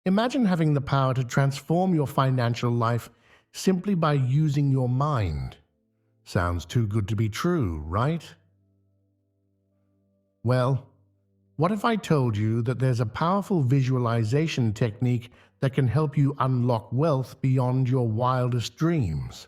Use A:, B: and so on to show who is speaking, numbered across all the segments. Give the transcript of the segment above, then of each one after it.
A: Imagine having the power to transform your financial life simply by using your mind. Sounds too good to be true, right? Well, what if I told you that there's a powerful visualization technique that can help you unlock wealth beyond your wildest dreams?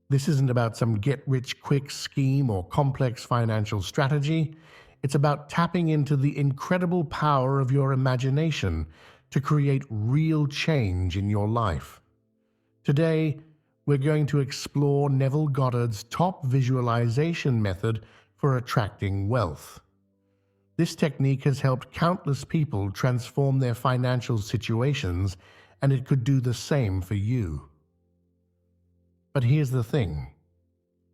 A: This isn't about some get-rich-quick scheme or complex financial strategy. It's about tapping into the incredible power of your imagination to create real change in your life. Today, we're going to explore Neville Goddard's top visualization method for attracting wealth. This technique has helped countless people transform their financial situations, and it could do the same for you. But here's the thing.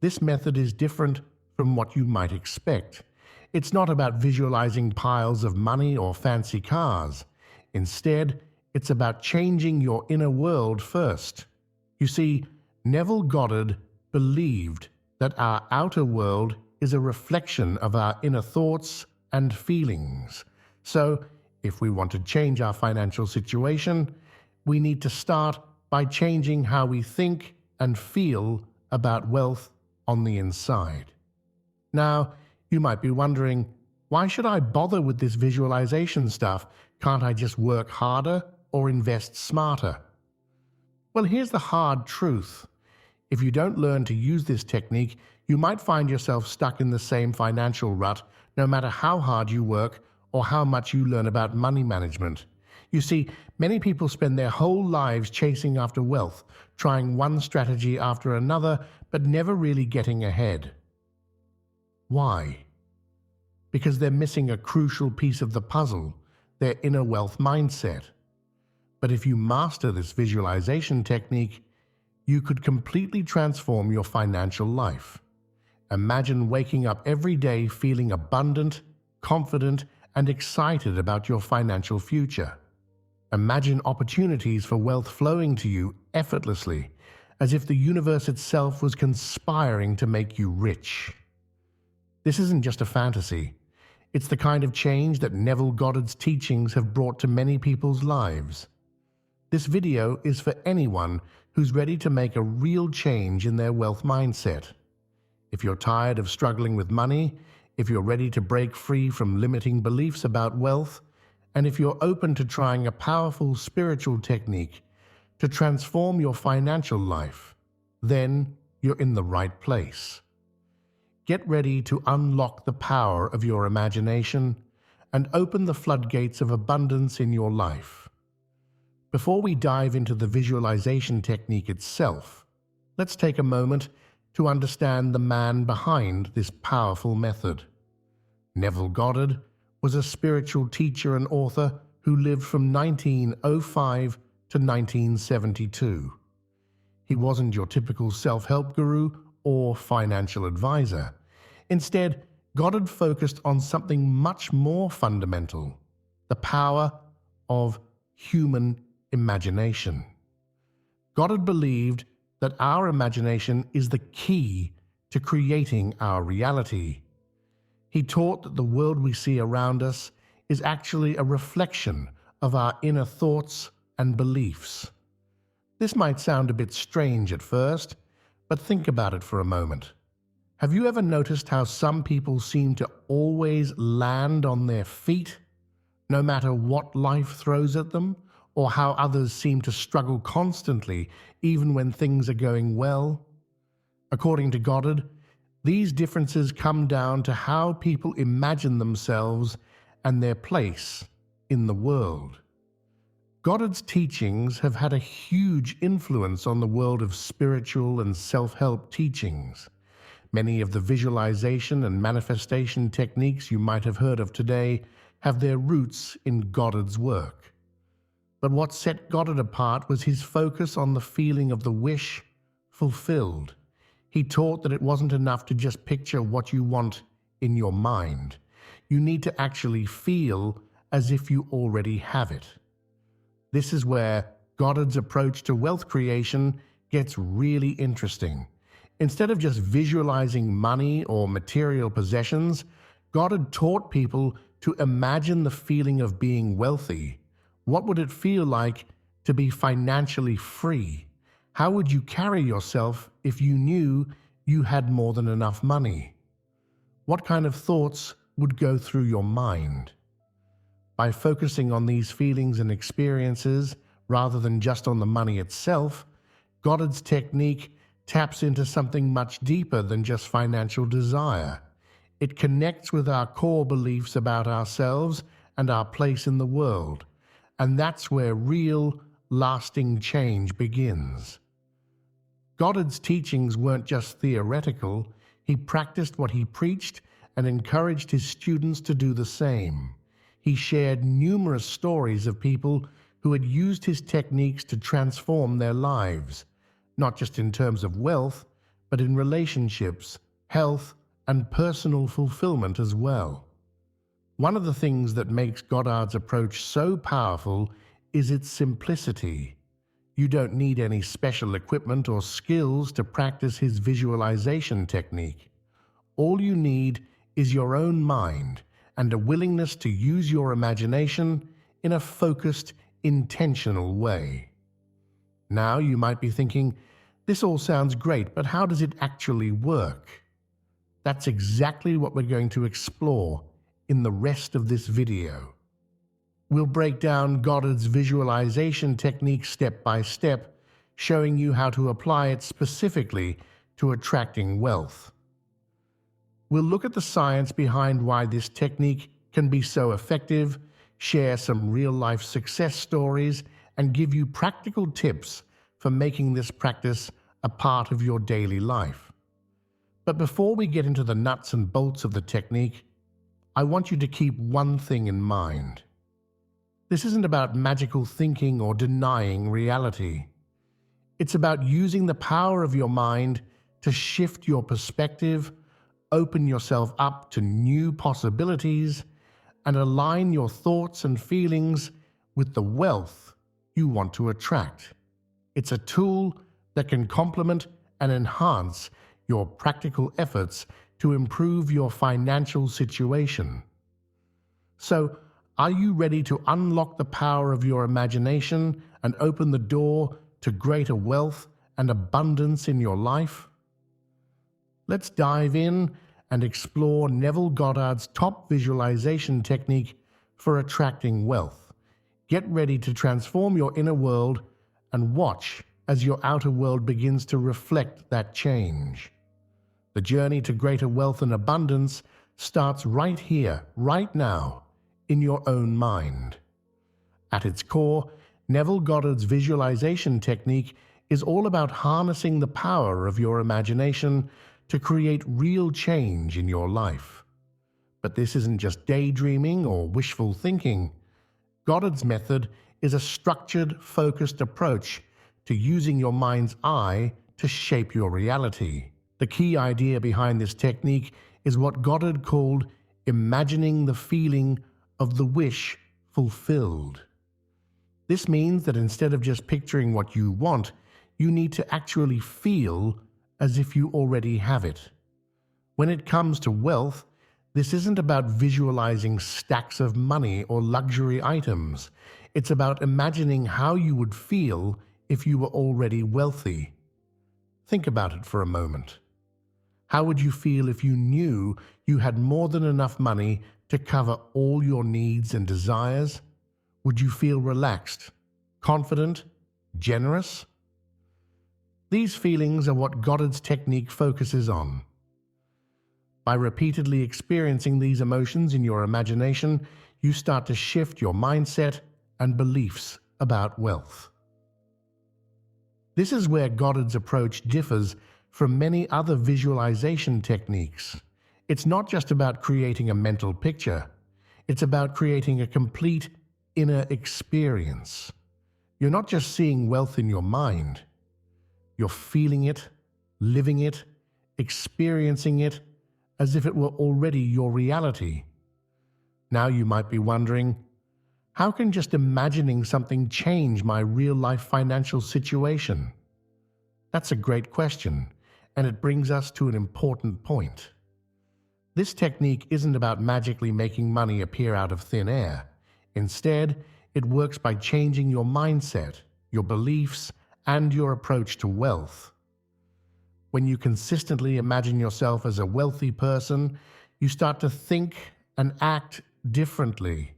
A: This method is different from what you might expect. It's not about visualizing piles of money or fancy cars. Instead, it's about changing your inner world first. You see, Neville Goddard believed that our outer world is a reflection of our inner thoughts and feelings. So, if we want to change our financial situation, we need to start by changing how we think and feel about wealth on the inside. Now, you might be wondering, why should I bother with this visualization stuff? Can't I just work harder or invest smarter? Well, here's the hard truth. If you don't learn to use this technique, you might find yourself stuck in the same financial rut no matter how hard you work or how much you learn about money management. You see, many people spend their whole lives chasing after wealth, trying one strategy after another, but never really getting ahead. Why? Because they're missing a crucial piece of the puzzle, their inner wealth mindset. But if you master this visualization technique, you could completely transform your financial life. Imagine waking up every day feeling abundant, confident, and excited about your financial future. Imagine opportunities for wealth flowing to you effortlessly, as if the universe itself was conspiring to make you rich. This isn't just a fantasy. It's the kind of change that Neville Goddard's teachings have brought to many people's lives. This video is for anyone who's ready to make a real change in their wealth mindset. If you're tired of struggling with money, if you're ready to break free from limiting beliefs about wealth, and if you're open to trying a powerful spiritual technique to transform your financial life, then you're in the right place. Get ready to unlock the power of your imagination and open the floodgates of abundance in your life. Before we dive into the visualization technique itself, let's take a moment to understand the man behind this powerful method. Neville Goddard was a spiritual teacher and author who lived from 1905 to 1972. He wasn't your typical self-help guru or financial advisor. Instead, Goddard focused on something much more fundamental: the power of human imagination. Goddard believed that our imagination is the key to creating our reality. He taught that the world we see around us is actually a reflection of our inner thoughts and beliefs. This might sound a bit strange at first, but think about it for a moment. Have you ever noticed how some people seem to always land on their feet, no matter what life throws at them, or how others seem to struggle constantly, even when things are going well? According to Goddard, these differences come down to how people imagine themselves and their place in the world. Goddard's teachings have had a huge influence on the world of spiritual and self-help teachings. Many of the visualization and manifestation techniques you might have heard of today have their roots in Goddard's work. But what set Goddard apart was his focus on the feeling of the wish fulfilled. He taught that it wasn't enough to just picture what you want in your mind. You need to actually feel as if you already have it. This is where Goddard's approach to wealth creation gets really interesting. Instead of just visualizing money or material possessions, Goddard taught people to imagine the feeling of being wealthy What would it feel like to be financially free? How would you carry yourself if you knew you had more than enough money? What kind of thoughts would go through your mind? By focusing on these feelings and experiences rather than just on the money itself, Goddard's technique taps into something much deeper than just financial desire. It connects with our core beliefs about ourselves and our place in the world, and that's where real, lasting change begins. Goddard's teachings weren't just theoretical. He practiced what he preached and encouraged his students to do the same. He shared numerous stories of people who had used his techniques to transform their lives, not just in terms of wealth, but in relationships, health, and personal fulfillment as well. One of the things that makes Goddard's approach so powerful is its simplicity. You don't need any special equipment or skills to practice his visualization technique. All you need is your own mind and a willingness to use your imagination in a focused, intentional way. Now you might be thinking, this all sounds great, but how does it actually work? That's exactly what we're going to explore in the rest of this video. We'll break down Goddard's visualization technique step by step, showing you how to apply it specifically to attracting wealth. We'll look at the science behind why this technique can be so effective, share some real-life success stories, and give you practical tips for making this practice a part of your daily life. But before we get into the nuts and bolts of the technique, I want you to keep one thing in mind. This isn't about magical thinking or denying reality. It's about using the power of your mind to shift your perspective, open yourself up to new possibilities, and align your thoughts and feelings with the wealth you want to attract. It's a tool that can complement and enhance your practical efforts to improve your financial situation. So, are you ready to unlock the power of your imagination and open the door to greater wealth and abundance in your life? Let's dive in and explore Neville Goddard's top visualization technique for attracting wealth. Get ready to transform your inner world and watch as your outer world begins to reflect that change. The journey to greater wealth and abundance starts right here, right now, in your own mind. At its core, Neville Goddard's visualization technique is all about harnessing the power of your imagination to create real change in your life. But this isn't just daydreaming or wishful thinking. Goddard's method is a structured, focused approach to using your mind's eye to shape your reality. The key idea behind this technique is what Goddard called imagining the feeling of the wish fulfilled. This means that instead of just picturing what you want, you need to actually feel as if you already have it. When it comes to wealth, this isn't about visualizing stacks of money or luxury items. It's about imagining how you would feel if you were already wealthy. Think about it for a moment. How would you feel if you knew you had more than enough money to cover all your needs and desires? Would you feel relaxed, confident, generous? These feelings are what Goddard's technique focuses on. By repeatedly experiencing these emotions in your imagination, you start to shift your mindset and beliefs about wealth. This is where Goddard's approach differs from many other visualization techniques. It's not just about creating a mental picture. It's about creating a complete inner experience. You're not just seeing wealth in your mind. You're feeling it, living it, experiencing it as if it were already your reality. Now you might be wondering, how can just imagining something change my real-life financial situation? That's a great question, and it brings us to an important point. This technique isn't about magically making money appear out of thin air. Instead, It works by changing your mindset, your beliefs, and your approach to wealth. When you consistently imagine yourself as a wealthy person, you start to think and act differently.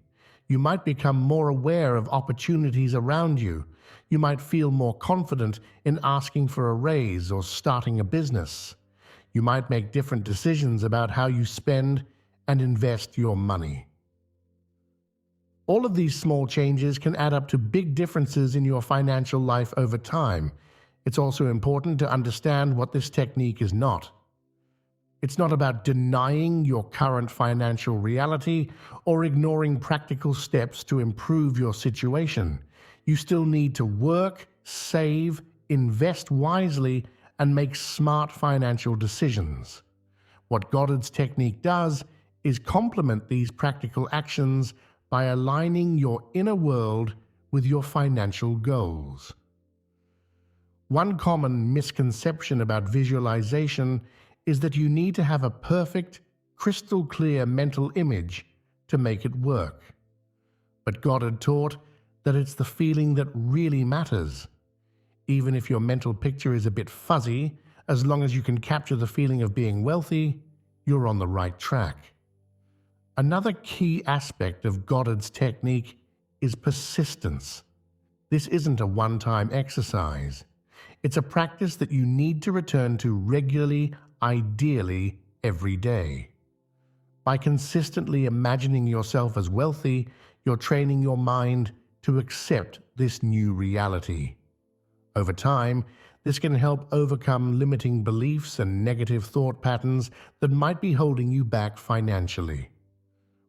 A: You might become more aware of opportunities around you. You might feel more confident in asking for a raise or starting a business. You might make different decisions about how you spend and invest your money. All of these small changes can add up to big differences in your financial life over time. It's also important to understand what this technique is not. It's not about denying your current financial reality or ignoring practical steps to improve your situation. You still need to work, save, invest wisely, and make smart financial decisions. What Goddard's technique does is complement these practical actions by aligning your inner world with your financial goals. One common misconception about visualization is that you need to have a perfect, crystal clear mental image to make it work. But Goddard taught that it's the feeling that really matters. Even if your mental picture is a bit fuzzy, as long as you can capture the feeling of being wealthy, you're on the right track. Another key aspect of Goddard's technique is persistence. This isn't a one-time exercise. It's a practice that you need to return to regularly, ideally every day. By consistently imagining yourself as wealthy, you're training your mind to accept this new reality. Over time, this can help overcome limiting beliefs and negative thought patterns that might be holding you back financially.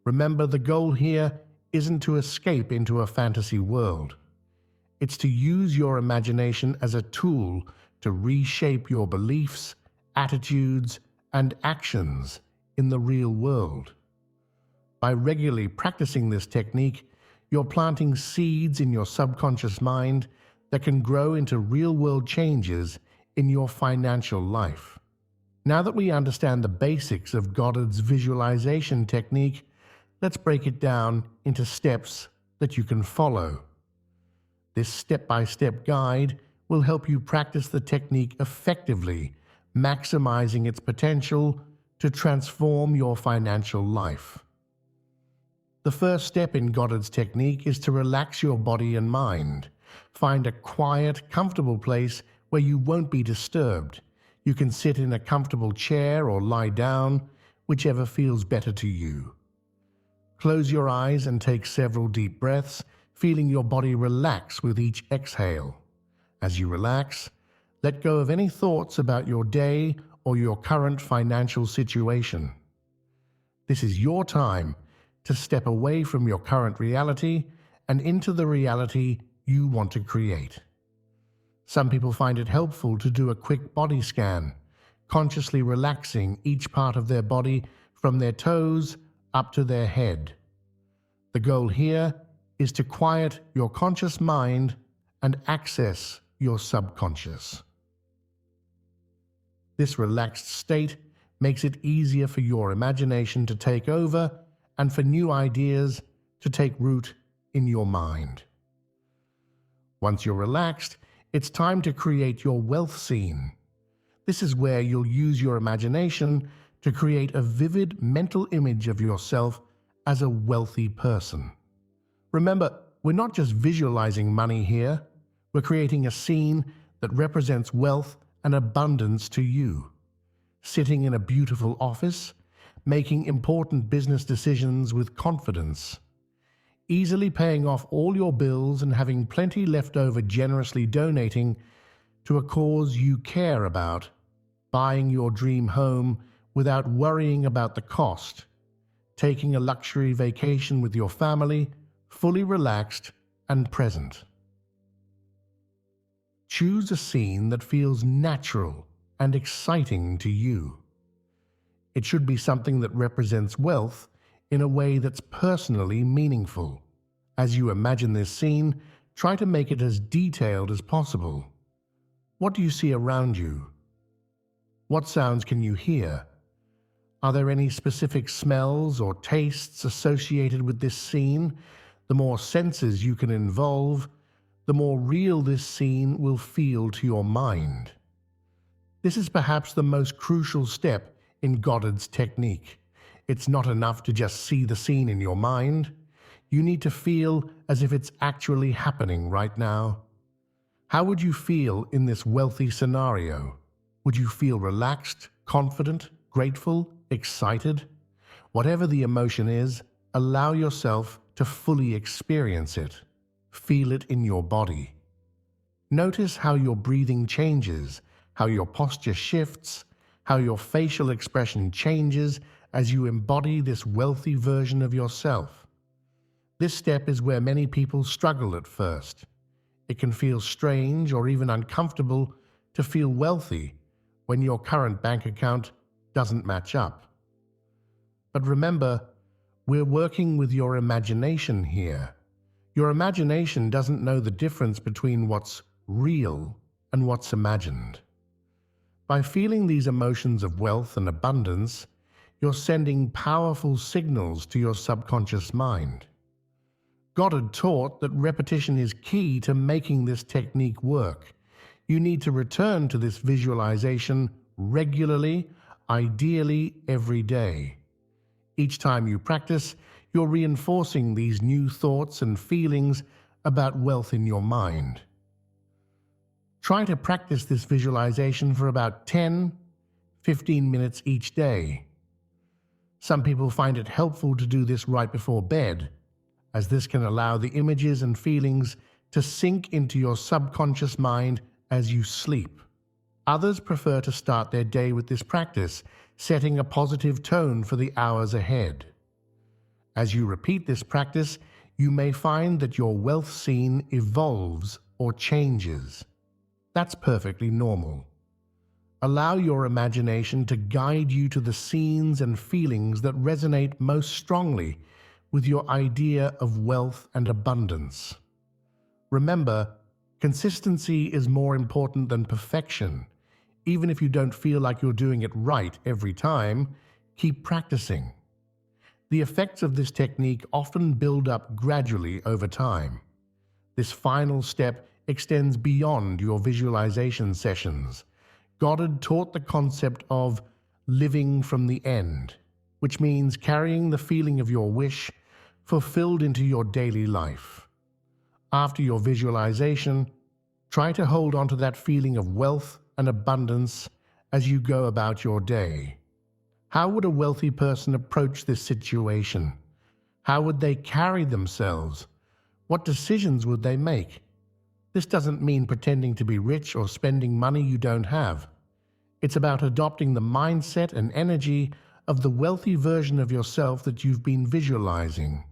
A: Remember, the goal here isn't to escape into a fantasy world. It's to use your imagination as a tool to reshape your beliefs, attitudes, and actions in the real world. By regularly practicing this technique, you're planting seeds in your subconscious mind that can grow into real-world changes in your financial life. Now that we understand the basics of Goddard's visualization technique, let's break it down into steps that you can follow. This step-by-step guide will help you practice the technique effectively, maximizing its potential to transform your financial life. The first step in Goddard's technique is to relax your body and mind. Find a quiet, comfortable place where you won't be disturbed. You can sit in a comfortable chair or lie down, whichever feels better to you. Close your eyes and take several deep breaths, feeling your body relax with each exhale. As you relax, let go of any thoughts about your day or your current financial situation. This is your time to step away from your current reality and into the reality you want to create. Some people find it helpful to do a quick body scan, consciously relaxing each part of their body from their toes up to their head. The goal here is to quiet your conscious mind and access your subconscious. This relaxed state makes it easier for your imagination to take over and for new ideas to take root in your mind. Once you're relaxed, it's time to create your wealth scene. This is where you'll use your imagination to create a vivid mental image of yourself as a wealthy person. Remember, we're not just visualizing money here, we're creating a scene that represents wealth and abundance to you. Sitting in a beautiful office, making important business decisions with confidence, easily paying off all your bills and having plenty left over, generously donating to a cause you care about, buying your dream home without worrying about the cost, taking a luxury vacation with your family, fully relaxed and present. Choose a scene that feels natural and exciting to you. It should be something that represents wealth in a way that's personally meaningful. As you imagine this scene, try to make it as detailed as possible. What do you see around you? What sounds can you hear? Are there any specific smells or tastes associated with this scene the more senses you can involve, the more real this scene will feel to your mind. This is perhaps the most crucial step in Goddard's technique. It's not enough to just see the scene in your mind. You need to feel as if it's actually happening right now. How would you feel in this wealthy scenario? Would you feel relaxed, confident, grateful, excited? Whatever the emotion is, allow yourself to fully experience it. Feel it in your body. Notice how your breathing changes, how your posture shifts, how your facial expression changes as you embody this wealthy version of yourself. This step is where many people struggle at first. It can feel strange or even uncomfortable to feel wealthy when your current bank account doesn't match up. But remember, we're working with your imagination here. Your imagination doesn't know the difference between what's real and what's imagined. By feeling these emotions of wealth and abundance, you're sending powerful signals to your subconscious mind. Goddard taught that repetition is key to making this technique work. You need to return to this visualization regularly, ideally every day. Each time you practice, you're reinforcing these new thoughts and feelings about wealth in your mind. Try to practice this visualization for about 10-15 minutes each day. Some people find it helpful to do this right before bed, as this can allow the images and feelings to sink into your subconscious mind as you sleep. Others prefer to start their day with this practice, setting a positive tone for the hours ahead. As you repeat this practice, you may find that your wealth scene evolves or changes. That's perfectly normal. Allow your imagination to guide you to the scenes and feelings that resonate most strongly with your idea of wealth and abundance. Remember, consistency is more important than perfection. Even if you don't feel like you're doing it right every time, keep practicing. The effects of this technique often build up gradually over time. This final step extends beyond your visualization sessions. Goddard taught the concept of living from the end, which means carrying the feeling of your wish fulfilled into your daily life. After your visualization, try to hold on to that feeling of wealth and abundance as you go about your day. How would a wealthy person approach this situation? How would they carry themselves? What decisions would they make? This doesn't mean pretending to be rich or spending money you don't have. It's about adopting the mindset and energy of the wealthy version of yourself that you've been visualizing.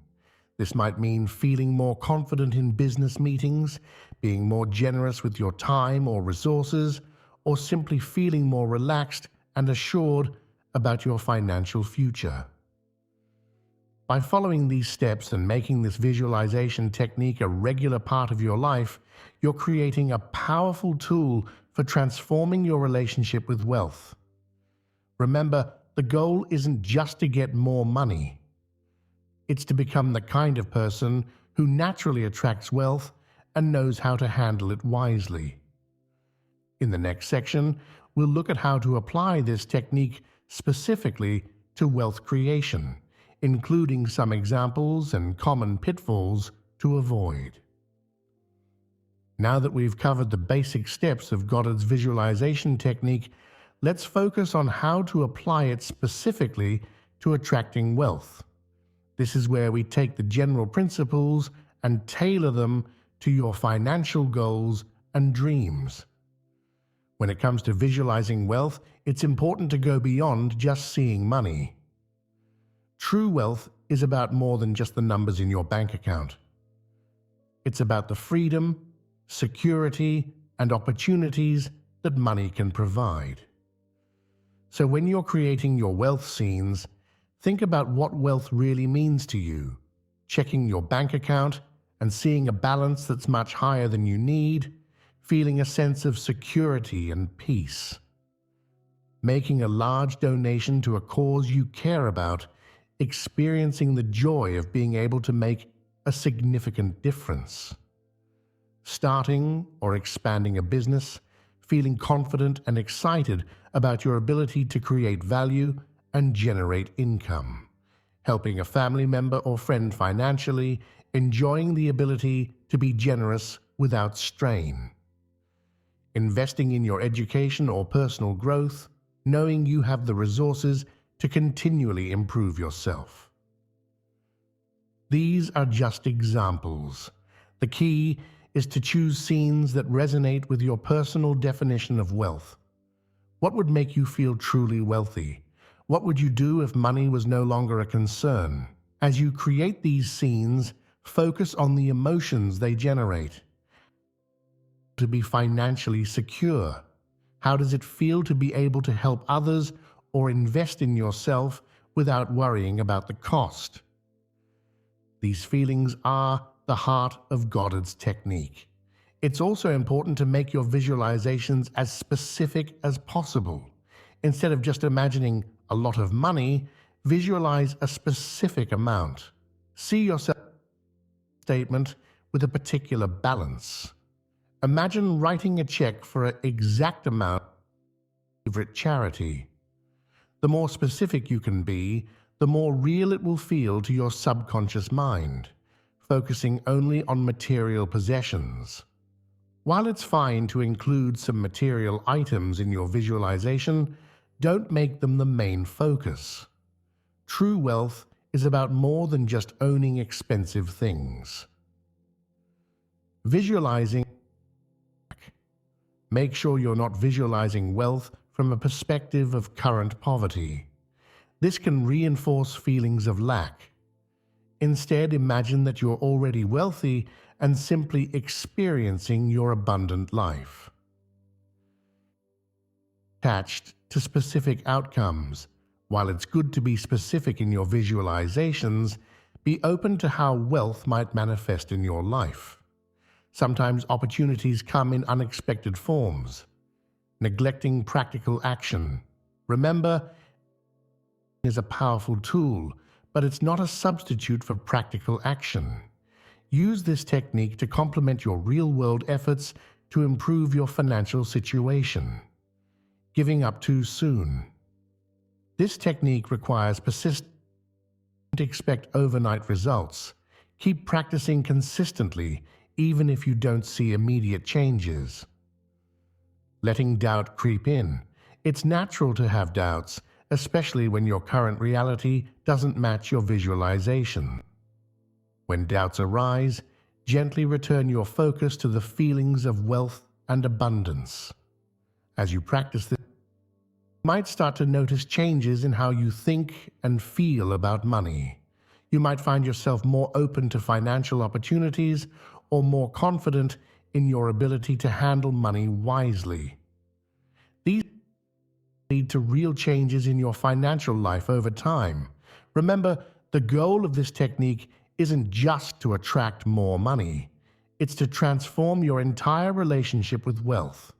A: This might mean feeling more confident in business meetings, being more generous with your time or resources, or simply feeling more relaxed and assured about your financial future. By following these steps and making this visualization technique a regular part of your life, you're creating a powerful tool for transforming your relationship with wealth. Remember, the goal isn't just to get more money. It's to become the kind of person who naturally attracts wealth and knows how to handle it wisely. In the next section, we'll look at how to apply this technique specifically to wealth creation, including some examples and common pitfalls to avoid. Now that we've covered the basic steps of Goddard's visualization technique, let's focus on how to apply it specifically to attracting wealth. This is where we take the general principles and tailor them to your financial goals and dreams. When it comes to visualizing wealth, it's important to go beyond just seeing money. True wealth is about more than just the numbers in your bank account. It's about the freedom, security, and opportunities that money can provide. So when you're creating your wealth scenes, think about what wealth really means to you, checking your bank account and seeing a balance that's much higher than you need, feeling a sense of security and peace. Making a large donation to a cause you care about, experiencing the joy of being able to make a significant difference. Starting or expanding a business, feeling confident and excited about your ability to create value and generate income. Helping a family member or friend financially, enjoying the ability to be generous without strain. Investing in your education or personal growth, knowing you have the resources to continually improve yourself. These are just examples. The key is to choose scenes that resonate with your personal definition of wealth. What would make you feel truly wealthy? What would you do if money was no longer a concern? As you create these scenes, focus on the emotions they generate. To be financially secure? How does it feel to be able to help others or invest in yourself without worrying about the cost? These feelings are the heart of Goddard's technique. It's also important to make your visualizations as specific as possible. Instead of just imagining a lot of money, visualize a specific amount. See yourself statement with a particular balance. Imagine writing a check for an exact amount to your favorite charity. The more specific you can be, the more real it will feel to your subconscious mind, focusing only on material possessions. While it's fine to include some material items in your visualization, don't make them the main focus. True wealth is about more than just owning expensive things. Visualizing. Make sure you're not visualizing wealth from a perspective of current poverty. This can reinforce feelings of lack. Instead, imagine that you're already wealthy and simply experiencing your abundant life. Attached to specific outcomes. While it's good to be specific in your visualizations, be open to how wealth might manifest in your life. Sometimes opportunities come in unexpected forms. Neglecting practical action. Remember, is a powerful tool, but it's not a substitute for practical action. Use this technique to complement your real-world efforts to improve your financial situation. Giving up too soon. This technique requires persistence. Don't expect overnight results. Keep practicing consistently, even if you don't see immediate changes. Letting doubt creep in. It's natural to have doubts, especially when your current reality doesn't match your visualization. When doubts arise, gently return your focus to the feelings of wealth and abundance. As you practice this, you might start to notice changes in how you think and feel about money. You might find yourself more open to financial opportunities or more confident in your ability to handle money wisely. These lead to real changes in your financial life over time. Remember, the goal of this technique isn't just to attract more money. It's to transform your entire relationship with wealth.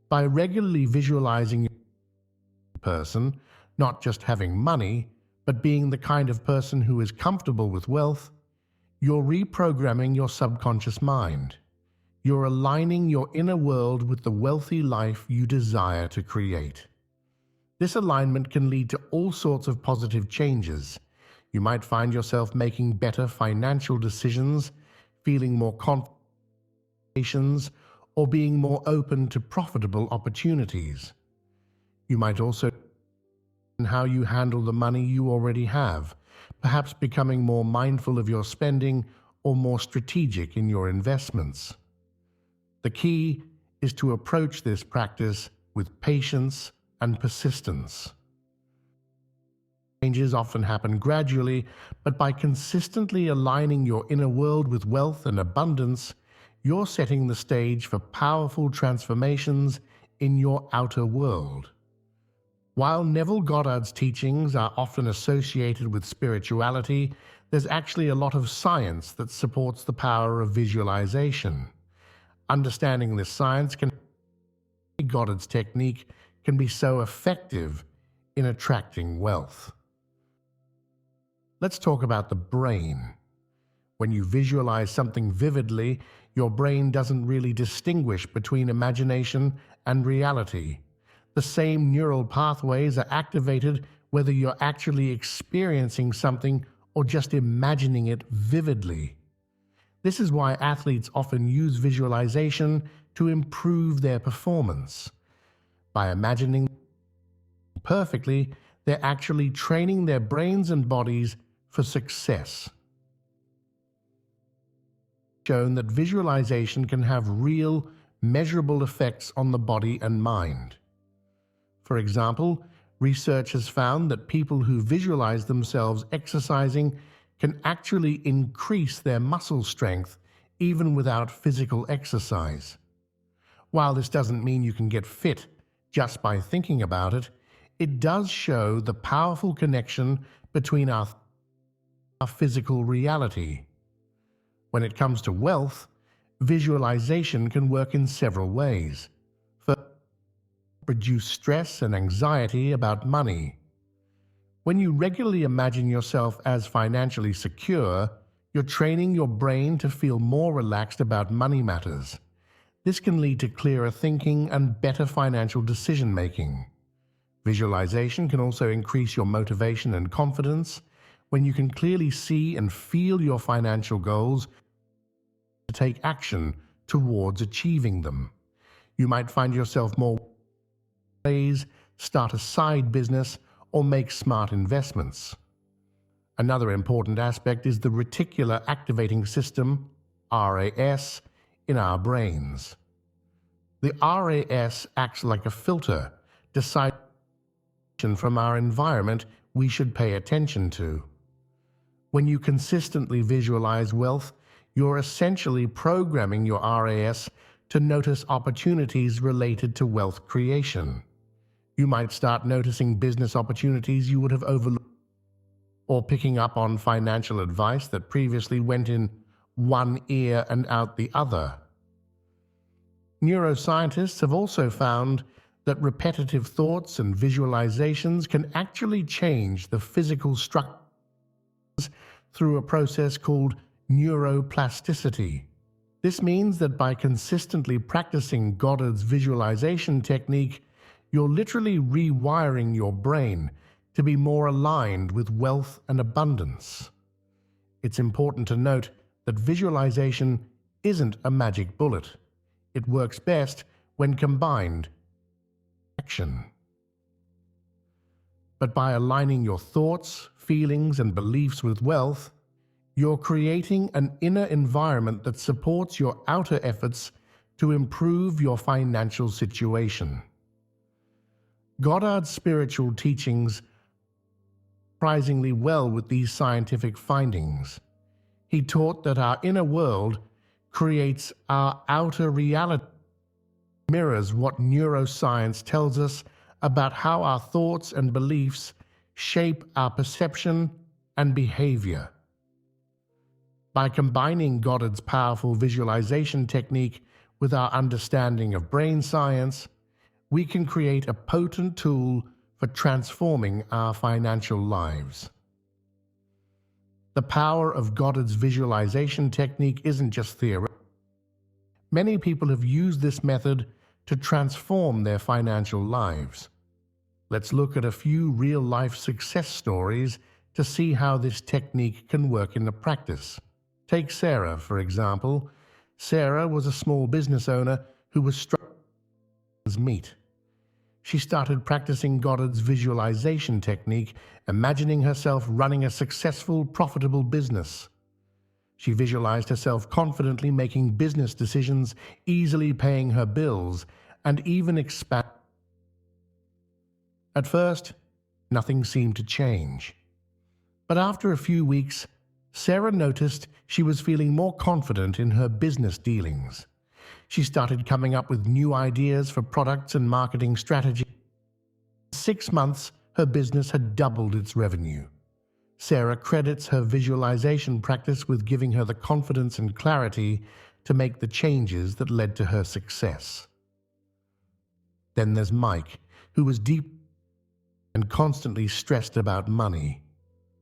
A: By regularly visualizing a person, not just having money, but being the kind of person who is comfortable with wealth, you're reprogramming your subconscious mind. You're aligning your inner world with the wealthy life you desire to create. This alignment can lead to all sorts of positive changes. You might find yourself making better financial decisions, feeling more confident, or being more open to profitable opportunities. You might also change how you handle the money you already have, perhaps becoming more mindful of your spending or more strategic in your investments. The key is to approach this practice with patience and persistence. Changes often happen gradually, but by consistently aligning your inner world with wealth and abundance, you're setting the stage for powerful transformations in your outer world. While Neville Goddard's teachings are often associated with spirituality, there's actually a lot of science that supports the power of visualization. Understanding this science Goddard's technique can be so effective in attracting wealth. Let's talk about the brain. When you visualize something vividly, your brain doesn't really distinguish between imagination and reality. The same neural pathways are activated whether you're actually experiencing something or just imagining it vividly. This is why athletes often use visualization to improve their performance. By imagining perfectly, they're actually training their brains and bodies for success. Shown that visualization can have real, measurable effects on the body and mind. For example, research has found that people who visualize themselves exercising can actually increase their muscle strength even without physical exercise. While this doesn't mean you can get fit just by thinking about it, it does show the powerful connection between our physical reality. When it comes to wealth, visualization can work in several ways. First, reduce stress and anxiety about money. When you regularly imagine yourself as financially secure, you're training your brain to feel more relaxed about money matters. This can lead to clearer thinking and better financial decision-making. Visualization can also increase your motivation and confidence. When you can clearly see and feel your financial goals, to take action towards achieving them. You might find yourself more ways, start a side business, or make smart investments. Another important aspect is the reticular activating system, RAS, in our brains. The RAS acts like a filter, deciding from our environment we should pay attention to. When you consistently visualize wealth, you're essentially programming your RAS to notice opportunities related to wealth creation. You might start noticing business opportunities you would have overlooked, or picking up on financial advice that previously went in one ear and out the other. Neuroscientists have also found that repetitive thoughts and visualizations can actually change the physical structure through a process called neuroplasticity. This means that by consistently practicing Goddard's visualization technique, you're literally rewiring your brain to be more aligned with wealth and abundance. It's important to note that visualization isn't a magic bullet. It works best when combined with action. But by aligning your thoughts, feelings, and beliefs with wealth, you're creating an inner environment that supports your outer efforts to improve your financial situation. Goddard's spiritual teachings surprisingly well with these scientific findings. He taught that our inner world creates our outer reality, mirrors what neuroscience tells us about how our thoughts and beliefs shape our perception and behavior. By combining Goddard's powerful visualization technique with our understanding of brain science, we can create a potent tool for transforming our financial lives. The power of Goddard's visualization technique isn't just theoretical. Many people have used this method to transform their financial lives. Let's look at a few real-life success stories to see how this technique can work in the practice. Take Sarah, for example. Sarah was a small business owner who was struggling with meat. She started practicing Goddard's visualization technique, imagining herself running a successful, profitable business. She visualized herself confidently making business decisions, easily paying her bills, and even expanding. At first, nothing seemed to change. But after a few weeks, Sarah noticed she was feeling more confident in her business dealings. She started coming up with new ideas for products and marketing strategies. In 6 months, her business had doubled its revenue. Sarah credits her visualization practice with giving her the confidence and clarity to make the changes that led to her success. Then there's Mike, who was deep and constantly stressed about money.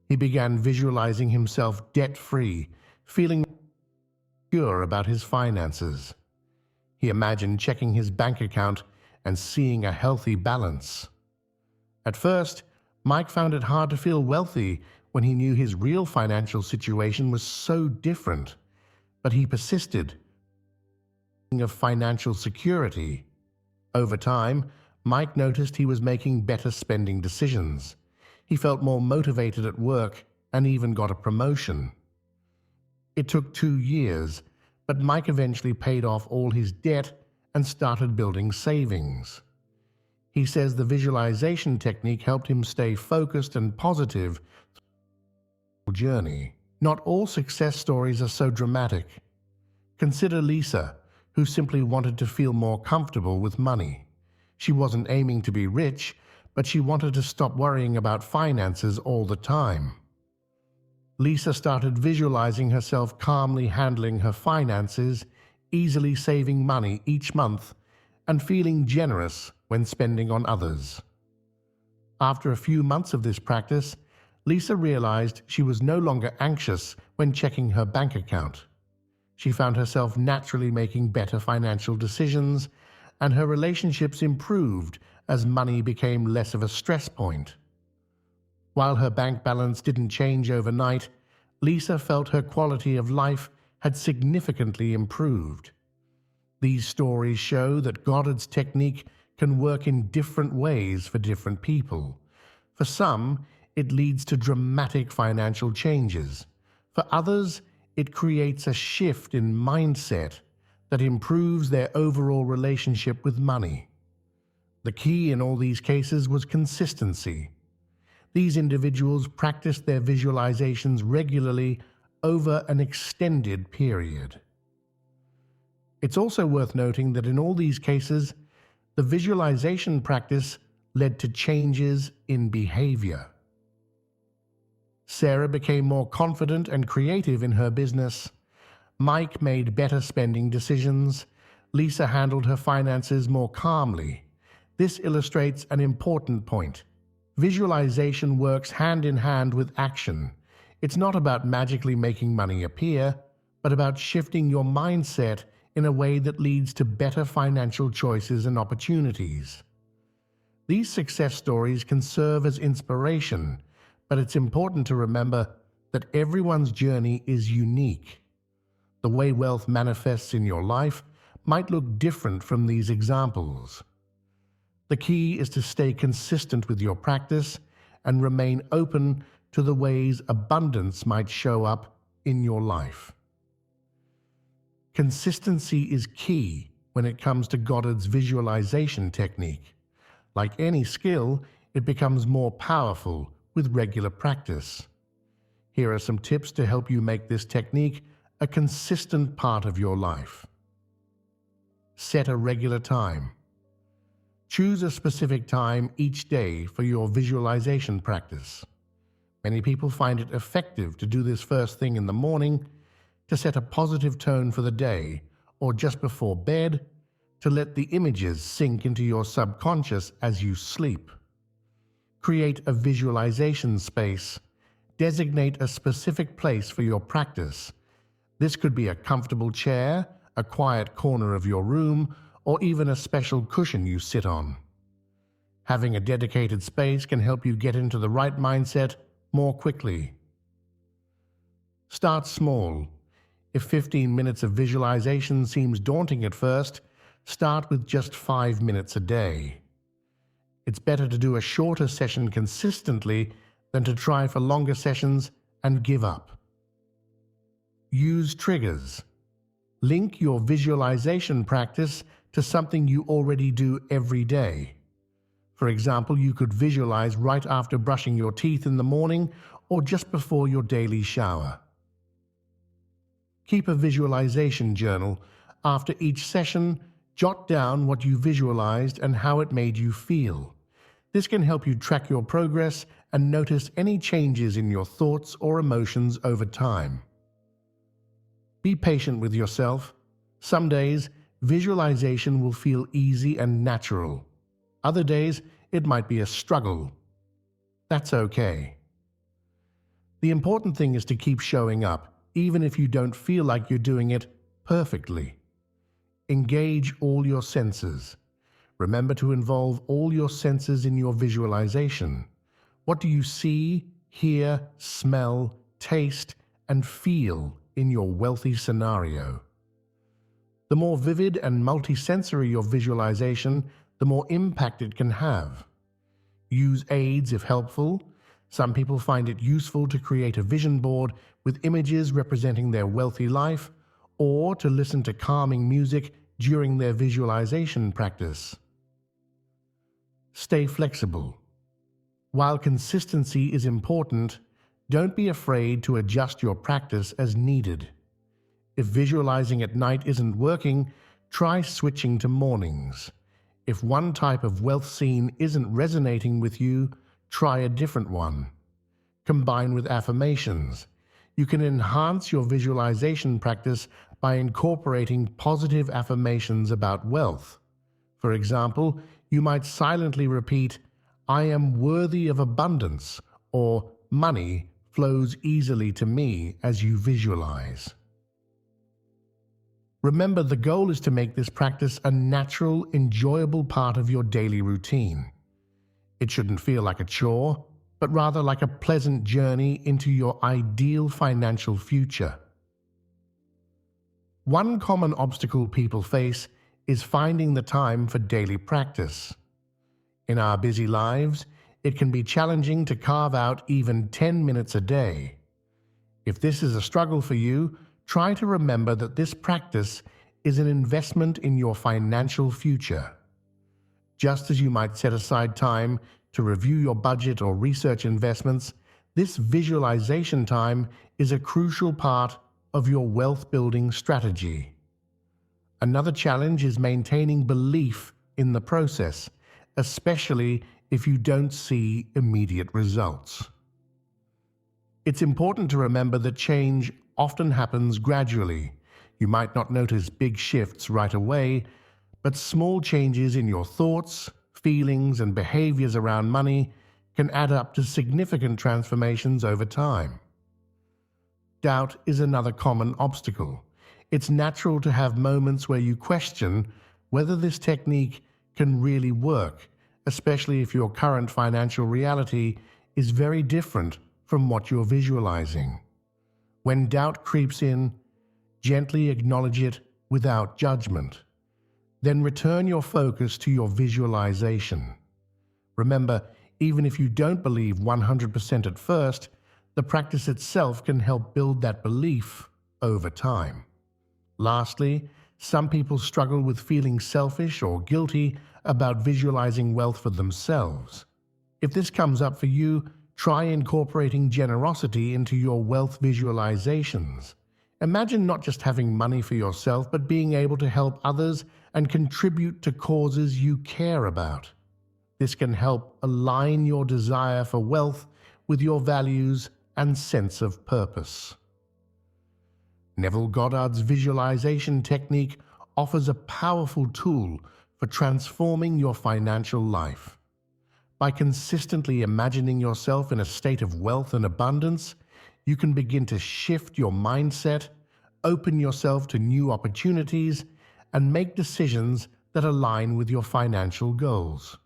A: He began visualizing himself debt-free, feeling secure about his finances. He imagined checking his bank account and seeing a healthy balance. At first, Mike found it hard to feel wealthy when he knew his real financial situation was so different, but he persisted, of financial security. Over time, Mike noticed he was making better spending decisions. He felt more motivated at work and even got a promotion. It took 2 years, but Mike eventually paid off all his debt and started building savings. He says the visualization technique helped him stay focused and positive through the journey. Not all success stories are so dramatic. Consider Lisa, who simply wanted to feel more comfortable with money. She wasn't aiming to be rich, but she wanted to stop worrying about finances all the time. Lisa started visualizing herself calmly handling her finances, easily saving money each month, and feeling generous when spending on others. After a few months of this practice, Lisa realized she was no longer anxious when checking her bank account. She found herself naturally making better financial decisions, and her relationships improved as money became less of a stress point. While her bank balance didn't change overnight, Lisa felt her quality of life had significantly improved. These stories show that Goddard's technique can work in different ways for different people. For some, it leads to dramatic financial changes. For others, it creates a shift in mindset that improves their overall relationship with money. The key in all these cases was consistency. These individuals practiced their visualizations regularly over an extended period. It's also worth noting that in all these cases, the visualization practice led to changes in behavior. Sarah became more confident and creative in her business. Mike made better spending decisions. Lisa handled her finances more calmly. This illustrates an important point. Visualization works hand in hand with action. It's not about magically making money appear, but about shifting your mindset in a way that leads to better financial choices and opportunities. These success stories can serve as inspiration, but it's important to remember that everyone's journey is unique. The way wealth manifests in your life might look different from these examples. The key is to stay consistent with your practice and remain open to the ways abundance might show up in your life. Consistency is key when it comes to Goddard's visualization technique. Like any skill, it becomes more powerful with regular practice. Here are some tips to help you make this technique a consistent part of your life. Set a regular time. Choose a specific time each day for your visualization practice. Many people find it effective to do this first thing in the morning, to set a positive tone for the day, or just before bed, to let the images sink into your subconscious as you sleep. Create a visualization space. Designate a specific place for your practice. This could be a comfortable chair, a quiet corner of your room, or even a special cushion you sit on. Having a dedicated space can help you get into the right mindset more quickly. Start small. If 15 minutes of visualization seems daunting at first, start with just 5 minutes a day. It's better to do a shorter session consistently than to try for longer sessions and give up. Use triggers. Link your visualization practice to something you already do every day. For example, you could visualize right after brushing your teeth in the morning or just before your daily shower. Keep a visualization journal. After each session, jot down what you visualized and how it made you feel. This can help you track your progress and notice any changes in your thoughts or emotions over time. Be patient with yourself. Some days, visualization will feel easy and natural. Other days, it might be a struggle. That's okay. The important thing is to keep showing up, even if you don't feel like you're doing it perfectly. Engage all your senses. Remember to involve all your senses in your visualization. What do you see, hear, smell, taste, and feel in your wealthy scenario? The more vivid and multisensory your visualization, the more impact it can have. Use aids if helpful. Some people find it useful to create a vision board with images representing their wealthy life, or to listen to calming music during their visualization practice. Stay flexible. While consistency is important, don't be afraid to adjust your practice as needed. If visualizing at night isn't working, try switching to mornings. If one type of wealth scene isn't resonating with you, try a different one. Combine with affirmations. You can enhance your visualization practice by incorporating positive affirmations about wealth. For example, you might silently repeat, "I am worthy of abundance," or "Money flows easily to me," as you visualize. Remember, the goal is to make this practice a natural, enjoyable part of your daily routine. It shouldn't feel like a chore, but rather like a pleasant journey into your ideal financial future. One common obstacle people face is finding the time for daily practice. In our busy lives, it can be challenging to carve out even 10 minutes a day. If this is a struggle for you, try to remember that this practice is an investment in your financial future. Just as you might set aside time to review your budget or research investments, this visualization time is a crucial part of your wealth-building strategy. Another challenge is maintaining belief in the process, especially if you don't see immediate results. It's important to remember that change often happens gradually. You might not notice big shifts right away, but small changes in your thoughts, feelings, and behaviors around money can add up to significant transformations over time. Doubt is another common obstacle. It's natural to have moments where you question whether this technique can really work, especially if your current financial reality is very different from what you're visualizing. When doubt creeps in, gently acknowledge it without judgment. Then return your focus to your visualization. Remember, even if you don't believe 100% at first, the practice itself can help build that belief over time. Lastly, some people struggle with feeling selfish or guilty about visualizing wealth for themselves. If this comes up for you, try incorporating generosity into your wealth visualizations. Imagine not just having money for yourself, but being able to help others and contribute to causes you care about. This can help align your desire for wealth with your values and sense of purpose. Neville Goddard's visualization technique offers a powerful tool for transforming your financial life. By consistently imagining yourself in a state of wealth and abundance, you can begin to shift your mindset, open yourself to new opportunities, and make decisions that align with your financial goals.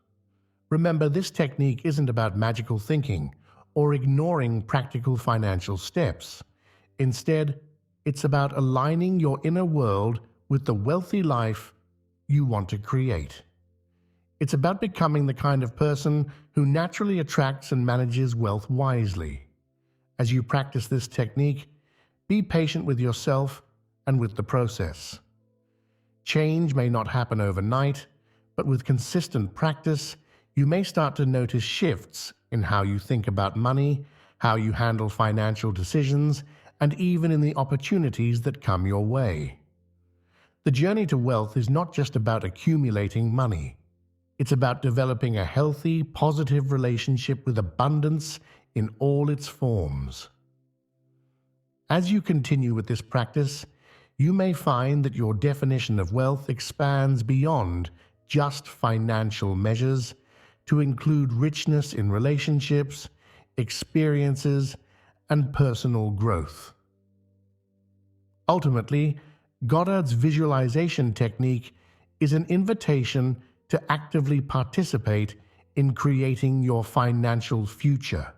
A: Remember, this technique isn't about magical thinking or ignoring practical financial steps. Instead, it's about aligning your inner world with the wealthy life you want to create. It's about becoming the kind of person who naturally attracts and manages wealth wisely. As you practice this technique, be patient with yourself and with the process. Change may not happen overnight, but with consistent practice, you may start to notice shifts in how you think about money, how you handle financial decisions, and even in the opportunities that come your way. The journey to wealth is not just about accumulating money. It's about developing a healthy, positive relationship with abundance in all its forms. As you continue with this practice, you may find that your definition of wealth expands beyond just financial measures to include richness in relationships, experiences, and personal growth. Ultimately, Goddard's visualization technique is an invitation to actively participate in creating your financial future.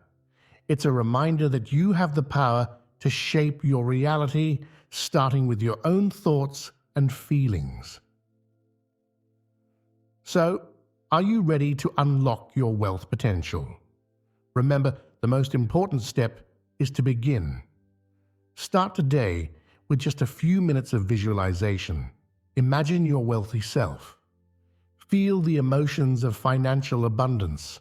A: It's a reminder that you have the power to shape your reality, starting with your own thoughts and feelings. So, are you ready to unlock your wealth potential? Remember, the most important step is to begin. Start today with just a few minutes of visualization. Imagine your wealthy self. Feel the emotions of financial abundance.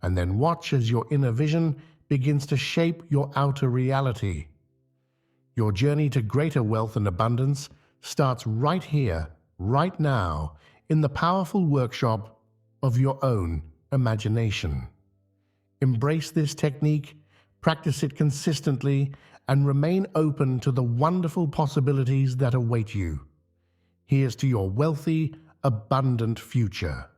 A: And then watch as your inner vision begins to shape your outer reality. Your journey to greater wealth and abundance starts right here, right now, in the powerful workshop of your own imagination. Embrace this technique, practice it consistently, and remain open to the wonderful possibilities that await you. Here's to your wealthy, abundant future.